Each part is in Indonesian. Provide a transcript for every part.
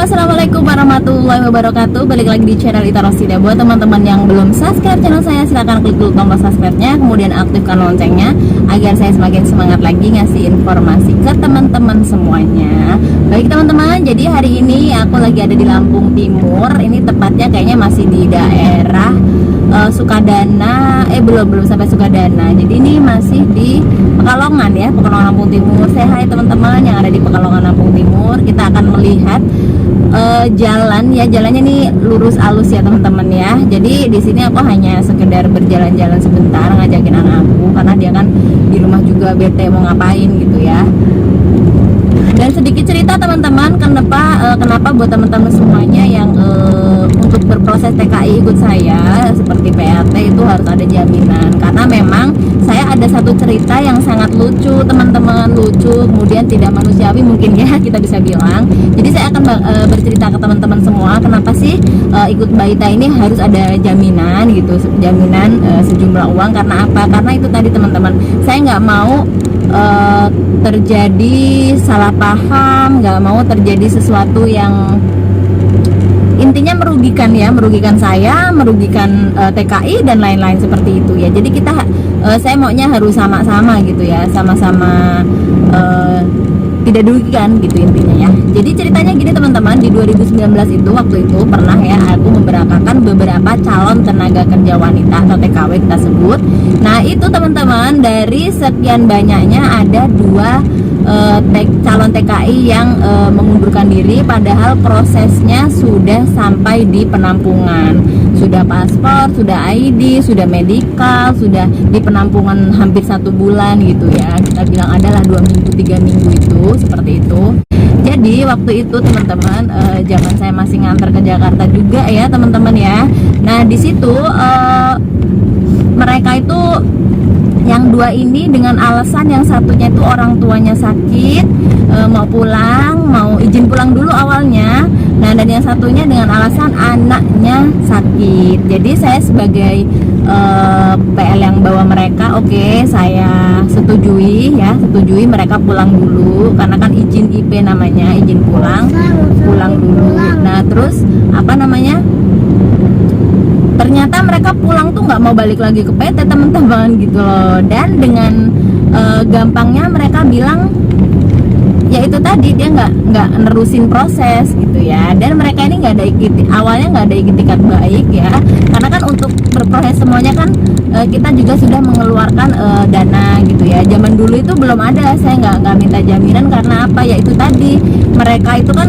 Assalamualaikum warahmatullahi wabarakatuh. Balik lagi di channel Ita Rosida. Buat teman-teman yang belum subscribe channel saya, silahkan klik dulu tombol subscribe-nya, kemudian aktifkan loncengnya agar saya semakin semangat lagi ngasih informasi ke teman-teman semuanya. Baik teman-teman, jadi hari ini aku lagi ada di Lampung Timur. Ini tepatnya kayaknya masih di daerah Sukadana. Belum sampai Sukadana. Jadi ini masih di Pekalongan ya, Pekalongan Lampung Timur. Saya hai teman-teman yang ada di Pekalongan Lampung Timur. Kita akan melihat jalan ya, jalannya nih lurus alus ya teman-teman ya. Jadi di sini aku hanya sekedar berjalan-jalan sebentar, ngajakin anak aku karena dia kan di rumah juga bete mau ngapain gitu ya. Dan sedikit cerita teman-teman, kenapa buat teman-teman semuanya yang untuk berproses TKI ikut saya seperti PRT itu harus ada jaminan, karena memang saya ada satu cerita yang sangat lucu teman-teman, lucu kemudian tidak manusiawi mungkin ya kita bisa bilang. Jadi saya akan bercerita ke teman-teman semua kenapa sih ikut Baita ini harus ada jaminan gitu, jaminan sejumlah uang. Karena apa? Karena itu tadi teman-teman, saya nggak mau terjadi salah paham, nggak mau terjadi sesuatu yang intinya merugikan ya, merugikan saya, merugikan TKI dan lain-lain seperti itu ya. Jadi saya maunya harus sama-sama gitu ya, sama-sama tidak dirugikan gitu intinya ya. Jadi ceritanya gini teman-teman, di 2019 itu waktu itu pernah ya aku memberangkatkan beberapa calon tenaga kerja wanita atau TKW kita sebut. Nah itu teman-teman, dari sekian banyaknya ada dua calon TKI yang mengundurkan diri, padahal prosesnya sudah sampai di penampungan, sudah paspor, sudah ID, sudah medikal, sudah di penampungan hampir 1 bulan gitu ya. Kita bilang adalah 2 minggu 3 minggu itu seperti itu. Jadi waktu itu teman-teman, zaman saya masih nganter ke Jakarta juga ya teman-teman ya. Nah di situ mereka itu yang dua ini dengan alasan yang satunya itu orang tuanya sakit, mau pulang, mau izin pulang dulu awalnya. Nah dan yang satunya dengan alasan anaknya sakit. Jadi saya sebagai PL yang bawa mereka, oke, saya setujui mereka pulang dulu karena kan izin IP namanya, izin pulang dulu. Nah terus apa namanya, ternyata mereka pulang tuh nggak mau balik lagi ke PT teman-teman gitu loh. Dan dengan gampangnya mereka bilang ya itu tadi, dia nggak nerusin proses gitu ya. Dan mereka ini awalnya nggak ada itikat baik ya, karena kan untuk berproses semuanya kan kita juga sudah mengeluarkan dana gitu ya. Zaman dulu itu belum ada, saya nggak minta jaminan karena apa ya, itu tadi mereka itu kan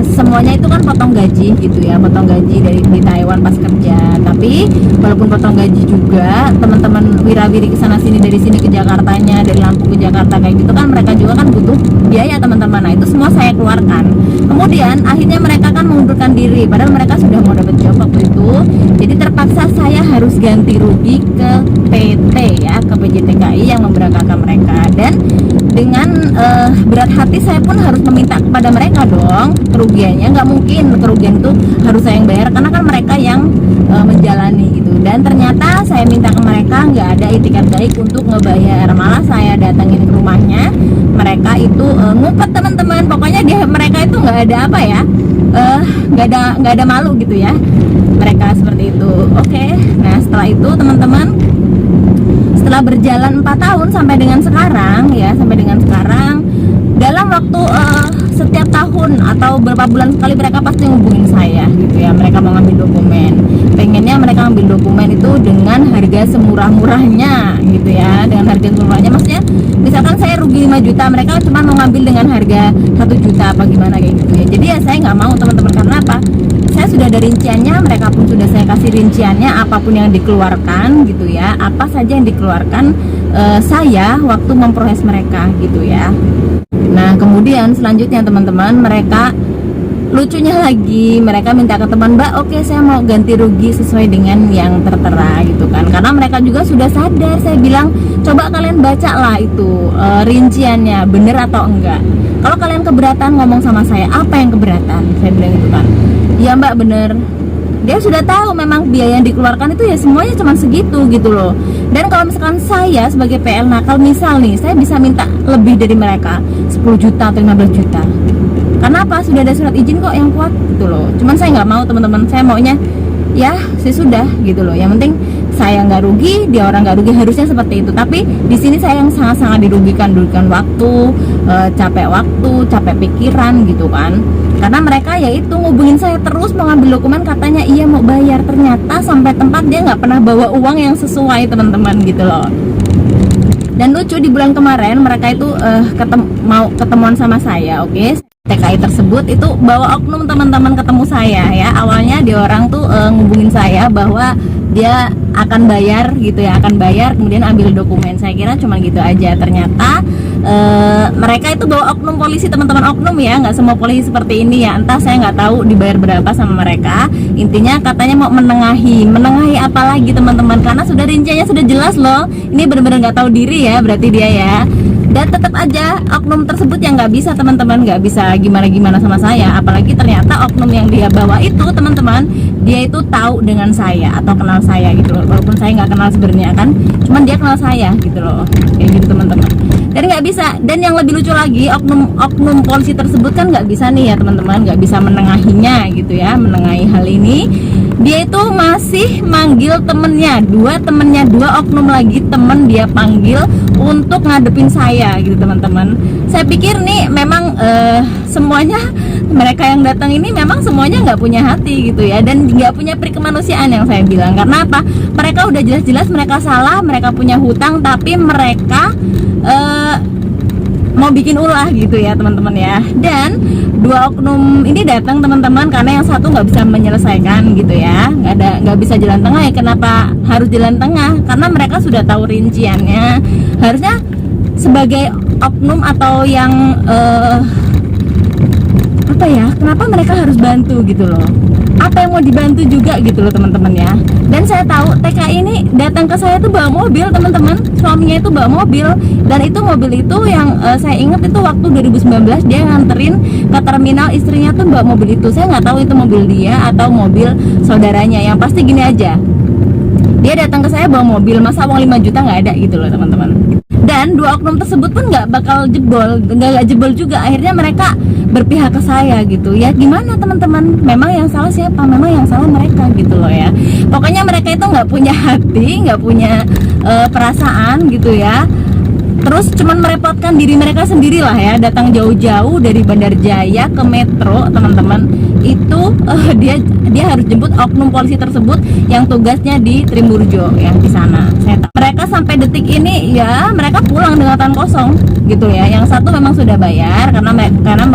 semuanya itu kan potong gaji gitu ya, potong gaji di Taiwan pas kerja. Tapi walaupun potong gaji juga, teman-teman wirawiri kesana sini, dari sini ke Jakartanya, dari Lampung ke Jakarta kayak gitu kan, mereka juga kan butuh biaya teman-teman. Nah itu semua saya keluarkan. Kemudian akhirnya mereka kan mengundurkan diri, padahal mereka sudah mau dapat job waktu itu. Jadi terpaksa saya harus ganti rugi ke PT ya, ke PJTKI yang memberangkatkan mereka. Dan dengan berat hati saya pun harus meminta kepada mereka dong kerugiannya. Nggak mungkin kerugian itu harus saya yang bayar, karena kan mereka yang menjalani gitu. Dan ternyata saya minta ke mereka nggak ada itikat baik untuk ngebayar, malah saya datangin ke rumahnya. Mereka itu ngumpet teman-teman, pokoknya mereka itu nggak ada apa ya, nggak ada malu gitu ya, mereka seperti itu. Oke. Nah setelah itu teman-teman, setelah berjalan 4 tahun sampai dengan sekarang, dalam waktu setiap tahun atau beberapa bulan sekali mereka pasti ngubungin saya gitu ya. Mereka mau ngambil dokumen, pengennya mereka ngambil dokumen itu dengan harga semurah-murahnya gitu ya, dengan harga semurahnya. Maksudnya misalkan saya rugi 5 juta, mereka cuma mau ngambil dengan harga 1 juta apa gimana kayak gitu ya. Jadi ya saya nggak mau teman-teman, karena apa, saya sudah ada rinciannya, mereka pun sudah saya kasih rinciannya, apapun yang dikeluarkan gitu ya, apa saja yang dikeluarkan saya waktu memproses mereka gitu ya. Nah kemudian selanjutnya teman-teman, mereka lucunya lagi, mereka minta ke teman, Mbak, oke saya mau ganti rugi sesuai dengan yang tertera gitu kan, karena mereka juga sudah sadar. Saya bilang coba kalian baca lah itu rinciannya bener atau enggak. Kalau kalian keberatan ngomong sama saya, apa yang keberatan, saya bilang gitu kan. Ya Mbak bener, dia sudah tahu memang biaya yang dikeluarkan itu ya semuanya cuma segitu gitu loh. Dan kalau misalkan saya sebagai PL nakal, misal nih saya bisa minta lebih dari mereka 10 juta atau 15 juta, Karena apa? Sudah ada surat izin kok yang kuat gitu loh. Cuman saya nggak mau teman-teman, saya maunya ya saya sudah gitu loh. Yang penting saya nggak rugi, dia orang nggak rugi, harusnya seperti itu. Tapi di sini saya yang sangat-sangat dirugikan waktu, capek pikiran gitu kan. Karena mereka yaitu ngubungin saya terus mau ngambil dokumen, katanya iya mau bayar, ternyata sampai tempat dia nggak pernah bawa uang yang sesuai teman-teman gitu loh. Dan lucu, di bulan kemarin mereka itu mau ketemuan sama saya, oke? TKI tersebut itu bawa oknum teman-teman ketemu saya ya. Awalnya dia orang tuh ngubungin saya bahwa dia akan bayar gitu ya, akan bayar kemudian ambil dokumen. Saya kira cuma gitu aja. Ternyata mereka itu bawa oknum polisi, teman-teman, oknum ya, nggak semua polisi seperti ini ya. Entah, saya nggak tahu dibayar berapa sama mereka. Intinya katanya mau menengahi apa lagi teman-teman, karena sudah rinciannya sudah jelas loh. Ini benar-benar nggak tahu diri ya berarti dia ya. Dan tetap aja oknum tersebut yang nggak bisa teman-teman, nggak bisa gimana-gimana sama saya. Apalagi ternyata oknum yang dia bawa itu teman-teman, dia itu tahu dengan saya atau kenal saya gitu loh. Walaupun saya nggak kenal sebenarnya kan, cuman dia kenal saya gitu loh, kayak gitu teman-teman. Dan nggak bisa, dan yang lebih lucu lagi, oknum polisi tersebut kan nggak bisa nih ya teman-teman, nggak bisa menengahinya gitu ya, menengahi hal ini. Dia itu masih manggil temennya, dua oknum lagi temen dia panggil untuk ngadepin saya gitu teman-teman. Saya pikir nih memang semuanya mereka yang datang ini memang semuanya nggak punya hati gitu ya, dan nggak punya perikemanusiaan yang saya bilang. Karena apa? Mereka udah jelas-jelas mereka salah, mereka punya hutang, tapi mereka mau bikin ulah gitu ya teman-teman ya. Dan dua oknum ini datang teman-teman karena yang satu nggak bisa menyelesaikan gitu ya, nggak bisa jalan tengah ya. Kenapa harus jalan tengah? Karena mereka sudah tahu rinciannya. Harusnya sebagai oknum atau yang apa ya, kenapa mereka harus bantu gitu loh? Apa yang mau dibantu juga gitu loh teman-teman ya. Dan saya tahu TKI ini datang ke saya tuh bawa mobil teman-teman, suaminya itu bawa mobil. Dan itu mobil itu yang saya ingat itu waktu 2019 dia nganterin ke terminal, istrinya tuh bawa mobil itu. Saya nggak tahu itu mobil dia atau mobil saudaranya. Yang pasti gini aja, dia datang ke saya bawa mobil, masa uang 5 juta nggak ada gitu loh teman-teman. Dan dua oknum tersebut pun nggak bakal jebol, nggak jebol juga. Akhirnya mereka berpihak ke saya gitu ya. Gimana teman-teman, memang yang salah siapa? Memang yang salah mereka gitu loh ya. Pokoknya mereka itu nggak punya hati, nggak punya perasaan gitu ya. Terus cuman merepotkan diri mereka sendiri lah ya, datang jauh-jauh dari Bandar Jaya ke Metro teman-teman. Itu dia harus jemput oknum polisi tersebut yang tugasnya di Trimurjo yang di sana. Mereka sampai detik ini ya mereka pulang dengan tangan kosong gitu ya. Yang satu memang sudah bayar karena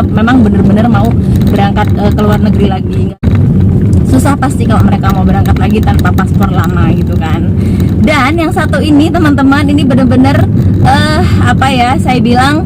memang benar-benar mau berangkat ke luar negeri lagi. Susah pasti kalau mereka mau berangkat lagi tanpa paspor lama gitu kan. Dan yang satu ini teman-teman, ini benar-benar apa ya, saya bilang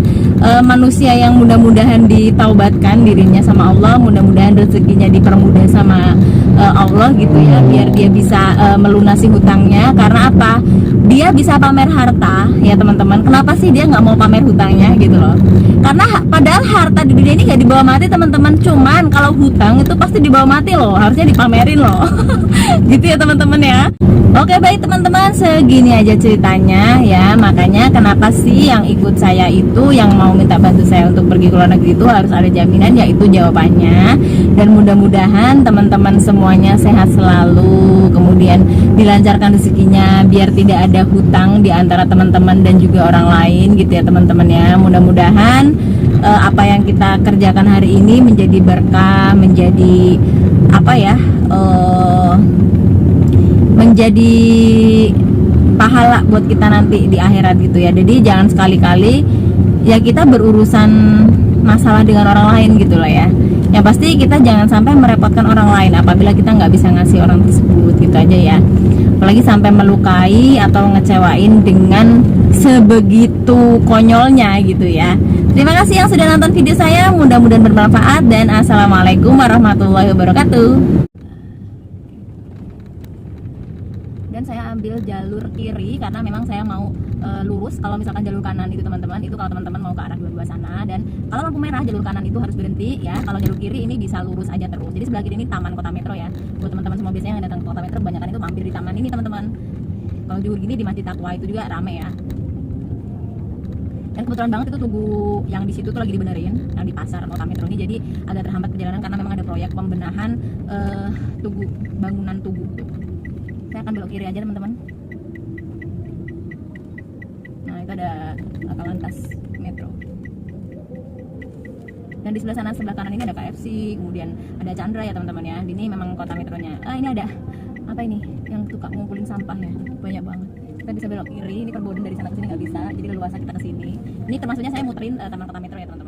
manusia yang mudah-mudahan ditaubatkan dirinya sama Allah, mudah-mudahan rezekinya dipermudah sama Allah gitu ya, biar dia bisa melunasi hutangnya. Karena apa? Dia bisa pamer harta ya teman-teman. Kenapa sih dia nggak mau pamer hutangnya gitu loh? Karena padahal harta di dunia ini nggak dibawa mati teman-teman. Cuman kalau hutang itu pasti dibawa mati loh, harusnya dipamerin loh. Gitu ya teman-teman ya. Oke baik teman-teman, segini aja ceritanya ya. Makanya kenapa sih yang ikut saya itu, yang mau minta bantu saya untuk pergi ke luar negeri itu harus ada jaminan, yaitu jawabannya. Dan mudah-mudahan teman-teman semuanya sehat selalu, kemudian dilancarkan rezekinya, biar tidak ada hutang di antara teman-teman dan juga orang lain gitu ya teman-teman ya. Mudah-mudahan apa yang kita kerjakan hari ini menjadi berkah, menjadi apa ya, menjadi pahala buat kita nanti di akhirat gitu ya. Jadi jangan sekali-kali ya kita berurusan masalah dengan orang lain gitu loh ya. Yang pasti kita jangan sampai merepotkan orang lain apabila kita nggak bisa ngasih orang tersebut gitu aja ya. Apalagi sampai melukai atau ngecewain dengan sebegitu konyolnya gitu ya. Terima kasih yang sudah nonton video saya, mudah-mudahan bermanfaat, dan assalamualaikum warahmatullahi wabarakatuh. Dan saya ambil jalur kiri karena memang saya mau lurus. Kalau misalkan jalur kanan itu teman-teman, itu kalau teman-teman mau ke arah dua-dua sana, dan kalau lampu merah jalur kanan itu harus berhenti ya. Kalau jalur kiri ini bisa lurus aja terus. Jadi sebelah kiri ini Taman Kota Metro ya. Buat teman-teman semua biasanya yang datang ke Kota Metro, kebanyakan itu mampir di taman ini teman-teman. Kalau jalur gini di Masjid Taqwa itu juga rame ya. Dan kebetulan banget itu Tugu yang di situ tuh lagi dibenerin, yang di pasar Kota Metro ini, jadi agak terhambat perjalanan karena memang ada proyek pembenahan Tugu, bangunan Tugu. Saya akan belok kiri aja teman-teman. Nah itu ada Laka Lantas Metro. Dan di sebelah sana, sebelah kanan ini ada KFC, kemudian ada Chandra ya teman-teman ya. Ini memang Kota Metronya. Ini ada apa ini? Yang suka ngumpulin sampah ya, banyak banget. Kita bisa belok kiri, ini perboden dari sana ke sini nggak bisa, jadi leluasa kita ke sini. Ini termasuknya saya muterin Taman Kota Metro ya teman-teman.